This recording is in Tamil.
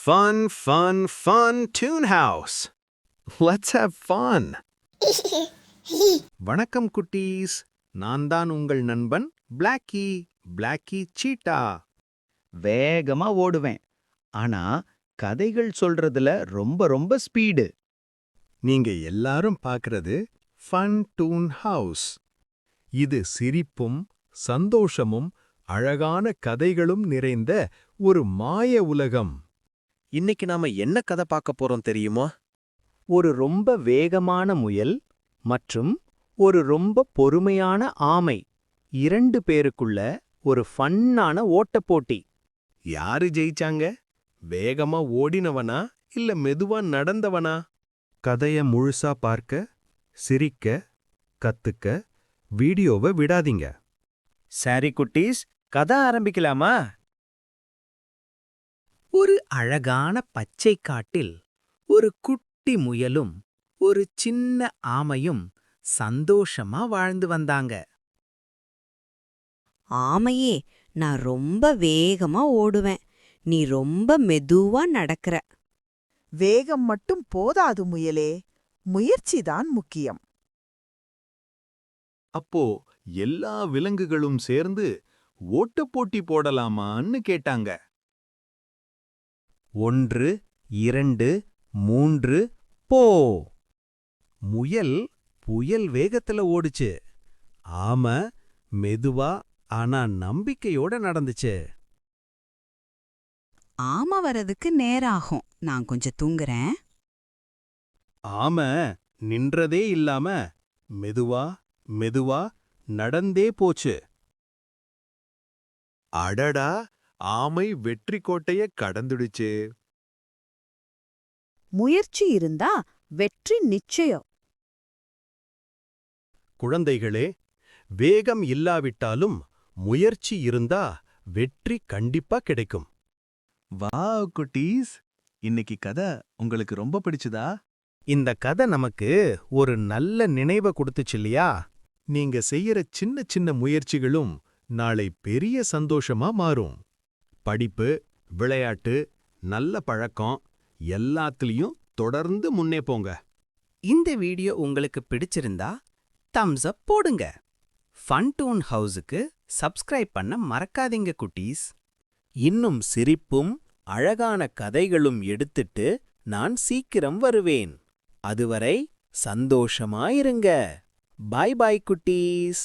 Fun, fun, fun Toon House. Let's have fun. வணக்கம் குட்டீஸ். நான் தான் உங்கள் நண்பன் பிளாக்கி சீட்டா. வேகமா ஓடுவேன். ஆனா கதைகள் சொல்றதுல ரொம்ப ஸ்பீடு. நீங்க எல்லாரும் பார்க்கறது ஃபன் டூன் ஹவுஸ். இது சிரிப்பும் சந்தோஷமும் அழகான கதைகளும் நிறைந்த ஒரு மாய உலகம். இன்னைக்கு நாம என்ன கதை பார்க்க போறோம் தெரியுமா? ஒரு ரொம்ப வேகமான முயல் மற்றும் ஒரு ரொம்ப பொறுமையான ஆமை 2 பேருக்குள்ள ஒரு ஃபன்னான ஓட்டப் போட்டி. யாரு ஜெயிச்சாங்க? வேகமா ஓடினவனா இல்ல மெதுவா நடந்தவனா? கதைய முழுசா பார்க்க, சிரிக்க, கத்துக்க வீடியோவை விடாதீங்க. சரி குட்டீஸ், கதை ஆரம்பிக்கலாமா? ஒரு அழகான பச்சை காட்டில் ஒரு குட்டி முயலும் ஒரு சின்ன ஆமையும் சந்தோஷமா வாழ்ந்து வந்தாங்க. ஆமையே, நான் ரொம்ப வேகமா ஓடுவேன். நீ ரொம்ப மெதுவா நடக்கற. வேகம் மட்டும் போதாது முயலே, முயற்சிதான் முக்கியம். அப்போ எல்லா விலங்குகளும் சேர்ந்து ஓட்டப் போட்டி போடலாமான்னு கேட்டாங்க. 1, 2, 3 போ! முயல் புயல் வேகத்துல ஓடுச்சு. ஆமை மெதுவா ஆனா நம்பிக்கையோட நடந்துச்சு. ஆமா, வரதுக்கு நேராகும். நான் கொஞ்சம் தூங்குறேன். ஆமை நின்றதே இல்லாம மெதுவா நடந்தே போச்சு. அடடா, ஆமை வெற்றி கோட்டைய கடந்துடுச்சு. முயற்சி இருந்தா வெற்றி நிச்சயம். குழந்தைகளே, வேகம் இல்லாவிட்டாலும் முயற்சி இருந்தா வெற்றி கண்டிப்பா கிடைக்கும். வாவ் குட்டீஸ், இன்னைக்கு கதை உங்களுக்கு ரொம்ப பிடிச்சதா? இந்த கதை நமக்கு ஒரு நல்ல நினைவை கொடுத்துச்சு இல்லையா? நீங்க செய்யற சின்ன சின்ன முயற்சிகளும் நாளை பெரிய சந்தோஷமா மாறும். படிப்பு, விளையாட்டு, நல்ல பழக்கம் எல்லாத்துலயும் தொடர்ந்து முன்னே போங்க. இந்த வீடியோ உங்களுக்கு பிடிச்சிருந்தா தம்ஸ் அப் போடுங்க. ஃபன் டூன் ஹவுஸுக்கு சப்ஸ்கிரைப் பண்ண மறக்காதீங்க குட்டீஸ். இன்னும் சிரிப்பும் அழகான கதைகளும் எடுத்துட்டு நான் சீக்கிரம் வருவேன். அதுவரை சந்தோஷமாயிருங்க. பாய் பாய் குட்டீஸ்.